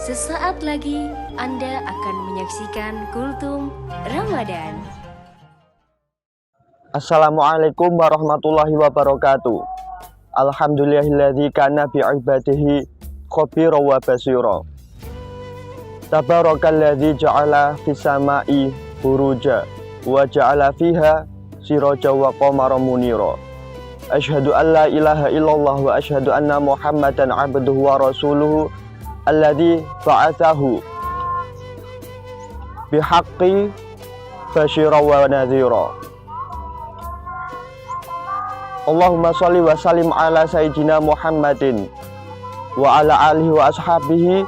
Sesaat lagi Anda akan menyaksikan Kultum Ramadan. Assalamualaikum warahmatullahi wabarakatuh. Alhamdulillahilladzi kana bi'ibadihi khabira wa basira. Tabarakalladzi ja'ala fis sama'i buruja wa ja'ala fiha siraja wa qamara munira. Asyhadu an la ilaha illallah wa asyhadu anna Muhammadan 'abduhu wa rasuluhu alladzi ba'atsahu bihaqqi basyira wa nadhira. Allahumma sholli wa sallim ala sayyidina Muhammadin wa ala alihi wa ashabihi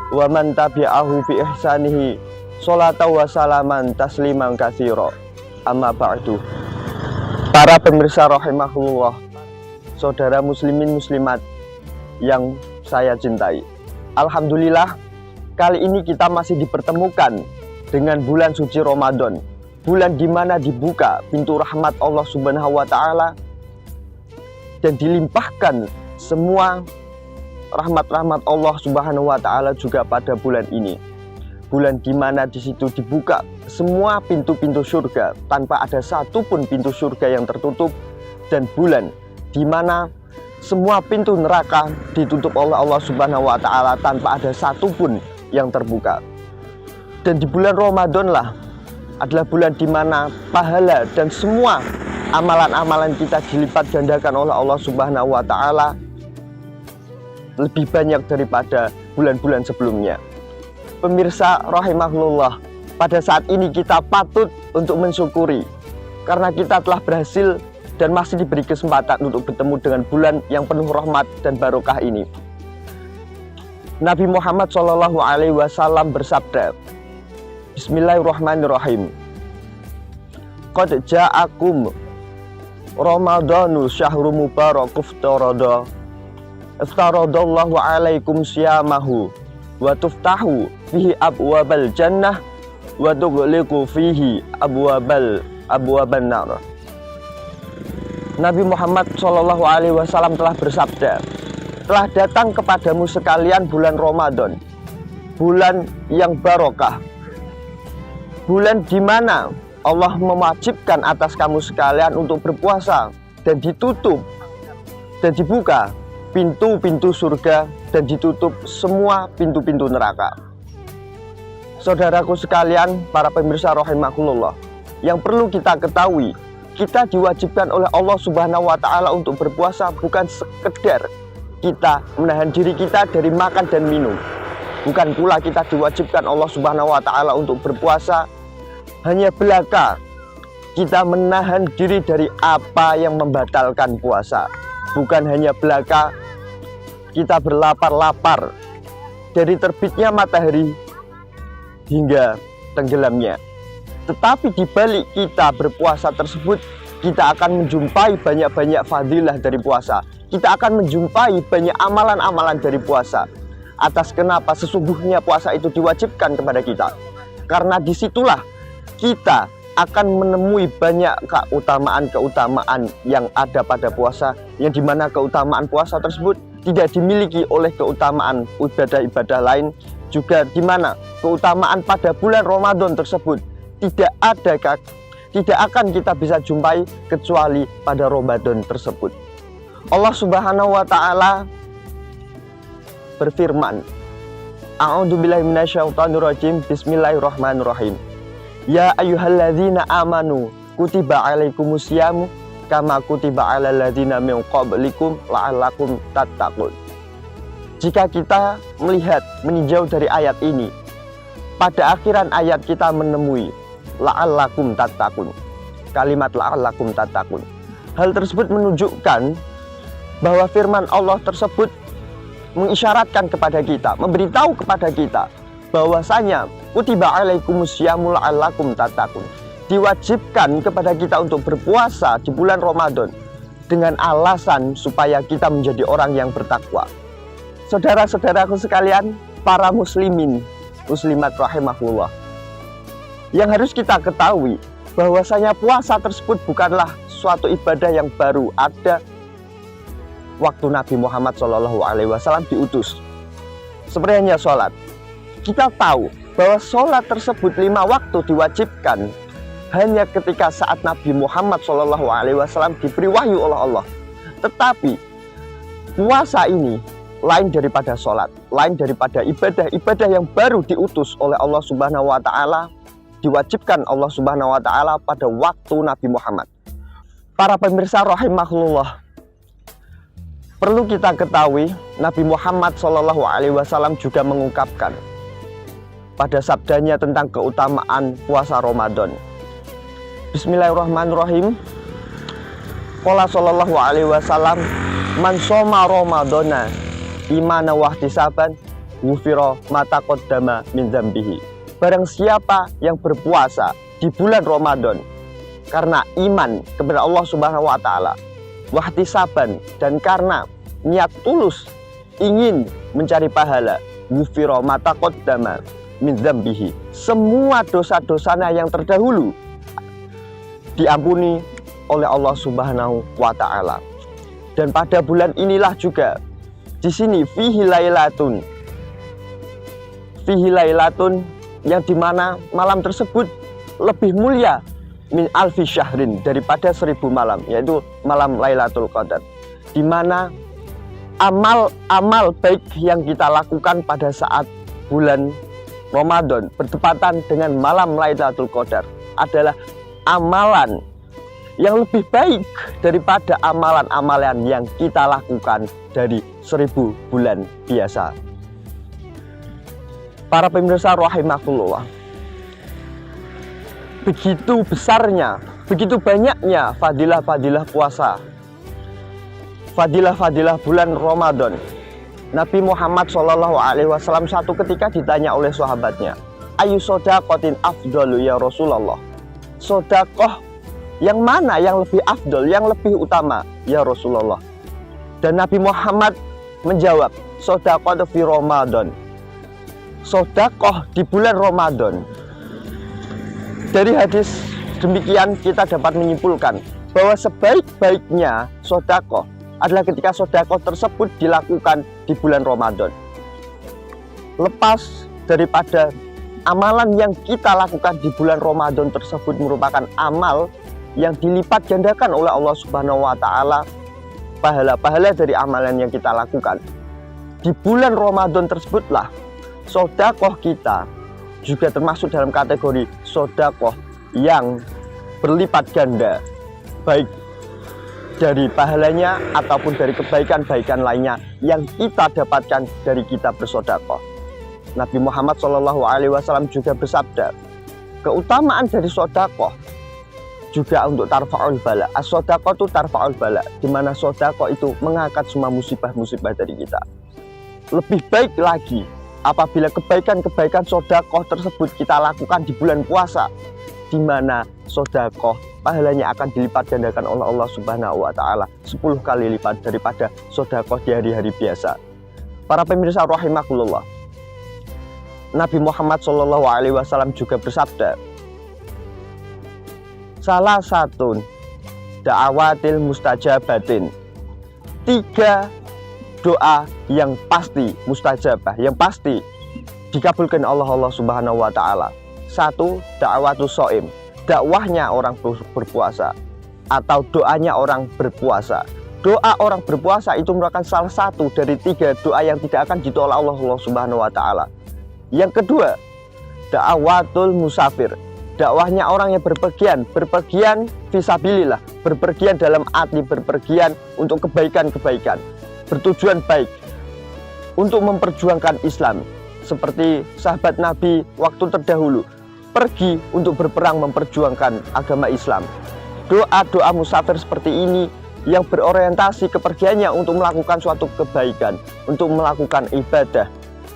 wa man tabi'ahu bi ihsanihi sholatan wa salaman tasliman katsira. Amma ba'du. Para pemirsa rahimahullah, saudara muslimin muslimat yang saya cintai, alhamdulillah kali ini kita masih dipertemukan dengan bulan suci Ramadan, bulan di mana dibuka pintu rahmat Allah Subhanahu wa taala dan dilimpahkan semua rahmat-rahmat Allah Subhanahu wa taala juga pada bulan ini. Bulan di mana di situ dibuka semua pintu-pintu surga tanpa ada satupun pintu surga yang tertutup, dan bulan di mana semua pintu neraka ditutup oleh Allah Subhanahu wa taala tanpa ada satupun yang terbuka. Dan di bulan Ramadan lah adalah bulan di mana pahala dan semua amalan-amalan kita dilipat gandakan oleh Allah Subhanahu wa taala lebih banyak daripada bulan-bulan sebelumnya. Pemirsa rahimahullah, pada saat ini kita patut untuk mensyukuri karena kita telah berhasil dan masih diberi kesempatan untuk bertemu dengan bulan yang penuh rahmat dan barokah ini. Nabi Muhammad SAW bersabda, Bismillahirrahmanirrahim. Qad ja'akum Ramadanu syahru mubarak iftaradallahu alaikum syamahu wa tuftahu fihi abwabal jannah wa tughliqu fihi abwaban nar. Nabi Muhammad SAW telah bersabda, telah datang kepadamu sekalian bulan Ramadan, bulan yang barokah, bulan di mana Allah mewajibkan atas kamu sekalian untuk berpuasa, dan ditutup dan dibuka pintu-pintu surga dan ditutup semua pintu-pintu neraka. Saudaraku sekalian, para pemirsa rahimahullah, yang perlu kita ketahui, kita diwajibkan oleh Allah Subhanahu wa taala untuk berpuasa bukan sekedar kita menahan diri kita dari makan dan minum. Bukan pula kita diwajibkan Allah Subhanahu wa taala untuk berpuasa hanya belaka kita menahan diri dari apa yang membatalkan puasa. Bukan hanya belaka kita berlapar-lapar dari terbitnya matahari hingga tenggelamnya. Tetapi di balik kita berpuasa tersebut, kita akan menjumpai banyak-banyak fadilah dari puasa. Kita akan menjumpai banyak amalan-amalan dari puasa. Atas kenapa sesungguhnya puasa itu diwajibkan kepada kita. Karena disitulah kita akan menemui banyak keutamaan-keutamaan yang ada pada puasa, yang dimana keutamaan puasa tersebut tidak dimiliki oleh keutamaan ibadah-ibadah lain, juga dimana keutamaan pada bulan Ramadan tersebut tidak akan kita bisa jumpai kecuali pada Ramadan tersebut. Allah Subhanahu wa taala berfirman, A'udzubillahi minasyaitonirrajim, Bismillahirrahmanirrahim. Ya ayyuhalladzina amanu kutiba alaikumusyamu kama kutiba alal ladzina min qablikum la'allakum tattaqun. Jika kita melihat meninjau dari ayat ini, pada akhiran ayat kita menemui la'allakum tattaqun. Kalimat la'allakum tattaqun. Hal tersebut menunjukkan bahwa firman Allah tersebut mengisyaratkan kepada kita, memberitahu kepada kita bahwasanya kutiba alaikumusyamu la'allakum tattaqun, diwajibkan kepada kita untuk berpuasa di bulan Ramadan dengan alasan supaya kita menjadi orang yang bertakwa. Saudara-saudaraku sekalian, para muslimin muslimat rahimahullah, yang harus kita ketahui bahwasanya puasa tersebut bukanlah suatu ibadah yang baru ada waktu Nabi Muhammad SAW diutus. seperti hanya sholat. Kita tahu bahwa sholat tersebut 5 waktu diwajibkan hanya ketika saat Nabi Muhammad SAW diberi wahyu oleh Allah. Tetapi puasa ini lain daripada sholat, lain daripada ibadah yang baru diutus oleh Allah Subhanahu wa Ta'ala, diwajibkan Allah Subhanahu wa Ta'ala pada waktu Nabi Muhammad. Para pemirsa rahimahullah, perlu kita ketahui Nabi Muhammad SAW juga mengungkapkan pada sabdanya tentang keutamaan puasa Ramadan. Bismillahirrahmanirrahim. Qala sallallahu alaihi wasallam, man shoma ramadana imana wa ihtisaban ghufira ma taqaddama min dzambihi. Barang siapa yang berpuasa di bulan Ramadan karena iman kepada Allah Subhanahu wa taala, wa ihtisaban, dan karena niat tulus ingin mencari pahala, ghufira ma taqaddama min dzambihi. Semua dosa-dosanya yang terdahulu diampuni oleh Allah Subhanahu wa Ta'ala. Dan pada bulan inilah juga di sini fihi lailatun yang dimana malam tersebut lebih mulia min alfi syahrin, daripada 1000 malam, yaitu malam Lailatul Qadar, di mana amal baik yang kita lakukan pada saat bulan Ramadan bertepatan dengan malam Lailatul Qadar adalah amalan yang lebih baik daripada amalan-amalan yang kita lakukan dari 1000 bulan biasa. Para pemirsa rahimahullah, begitu besarnya, begitu banyaknya fadilah-fadilah puasa, fadilah-fadilah bulan Ramadan. Nabi Muhammad SAW satu ketika ditanya oleh sahabatnya, ayu sodaqotin afdalu ya Rasulullah, sodakoh yang mana yang lebih afdol, yang lebih utama ya Rasulullah? Dan Nabi Muhammad menjawab, sodakoh fi Ramadan, sodakoh di bulan Ramadan. Dari hadis demikian kita dapat menyimpulkan bahwa sebaik-baiknya sodakoh adalah ketika sodakoh tersebut dilakukan di bulan Ramadan. Lepas daripada amalan yang kita lakukan di bulan Ramadan tersebut merupakan amal yang dilipat gandakan oleh Allah Subhanahu wa Ta'ala, pahala-pahala dari amalan yang kita lakukan di bulan Ramadan tersebutlah sodakoh kita juga termasuk dalam kategori sodakoh yang berlipat ganda, baik dari pahalanya ataupun dari kebaikan-kebaikan lainnya yang kita dapatkan dari kita bersodakoh. Nabi Muhammad SAW juga bersabda, keutamaan dari sodakoh juga untuk tarfa'ul bala. As-sodakoh itu tarfa'ul bala, di mana sodakoh itu mengangkat semua musibah-musibah dari kita. Lebih baik lagi apabila kebaikan-kebaikan sodakoh tersebut kita lakukan di bulan puasa, di mana sodakoh pahalanya akan dilipat gandakan oleh Allah Subhanahu wa Ta'ala 10 kali lipat daripada sodakoh di hari-hari biasa. Para pemirsa rahimahullah, Nabi Muhammad SAW juga bersabda, salah satu da'awatil mustajabatin, 3 doa yang pasti mustajabah, yang pasti dikabulkan Allah Subhanahu wa Ta'ala. 1. Da'watus shaim, dakwahnya orang berpuasa atau doanya orang berpuasa. Doa orang berpuasa itu merupakan salah satu dari 3 doa yang tidak akan ditolak Allah Subhanahu wa Ta'ala. Yang kedua, da'watul musafir, dakwahnya orang yang berpergian fisabilillah, berpergian dalam arti berpergian untuk kebaikan-kebaikan, bertujuan baik untuk memperjuangkan Islam, seperti sahabat Nabi waktu terdahulu pergi untuk berperang memperjuangkan agama Islam. Doa-doa musafir seperti ini yang berorientasi kepergiannya untuk melakukan suatu kebaikan, untuk melakukan ibadah,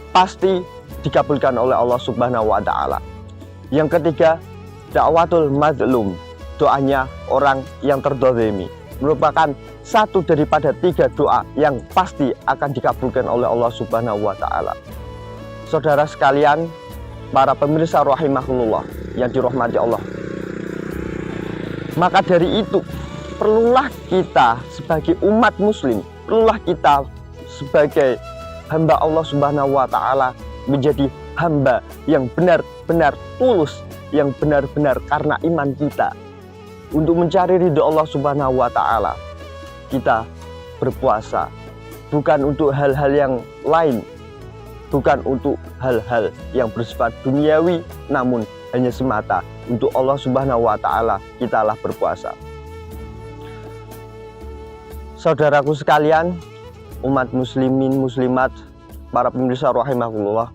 pasti dikabulkan oleh Allah Subhanahu wa Ta'ala. Yang ketiga, da'watul mazlum, doanya orang yang terdolimi, merupakan satu daripada 3 doa yang pasti akan dikabulkan oleh Allah Subhanahu wa Ta'ala. Saudara sekalian, para pemirsa rahimahullah yang dirahmati Allah, maka dari itu perlulah kita sebagai umat muslim, perlulah kita sebagai hamba Allah Subhanahu wa taala menjadi hamba yang benar-benar tulus, yang benar-benar karena iman kita. Untuk mencari ridho Allah Subhanahu wa taala, kita berpuasa bukan untuk hal-hal yang lain, bukan untuk hal-hal yang bersifat duniawi, namun hanya semata untuk Allah Subhanahu wa taala kitalah berpuasa. Saudaraku sekalian, umat muslimin muslimat, para pemirsa rahimahullah,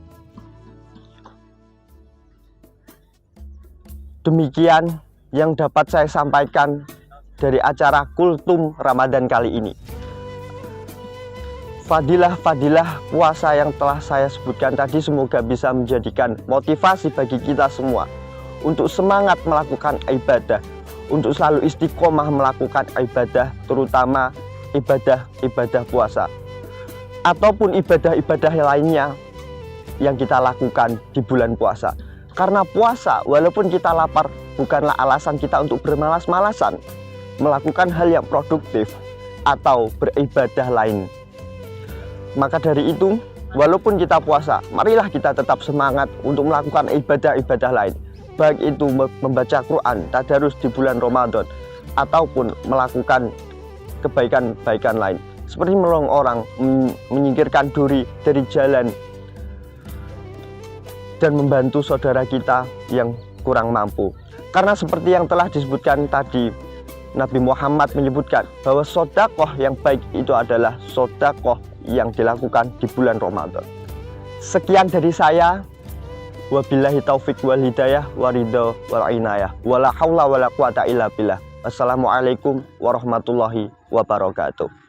demikian yang dapat saya sampaikan dari acara Kultum Ramadan kali ini. Fadilah-fadilah puasa yang telah saya sebutkan tadi semoga bisa menjadikan motivasi bagi kita semua untuk semangat melakukan ibadah, untuk selalu istiqomah melakukan ibadah, terutama ibadah puasa ataupun ibadah-ibadah lainnya yang kita lakukan di bulan puasa. Karena puasa, walaupun kita lapar, bukanlah alasan kita untuk bermalas-malasan melakukan hal yang produktif atau beribadah lain. Maka dari itu, walaupun kita puasa, marilah kita tetap semangat untuk melakukan ibadah-ibadah lain, baik itu membaca Quran, tadarus di bulan Ramadan, ataupun melakukan kebaikan-kebaikan lain, seperti menolong orang, menyingkirkan duri dari jalan, dan membantu saudara kita yang kurang mampu. Karena seperti yang telah disebutkan tadi, Nabi Muhammad menyebutkan bahwa sodakoh yang baik itu adalah sodakoh yang dilakukan di bulan Ramadan. Sekian dari saya. Wabillahi taufik wal hidayah waridho wal inayah. Wala haula wala quwata illa billah. Wassalamualaikum warahmatullahi wabarakatuh.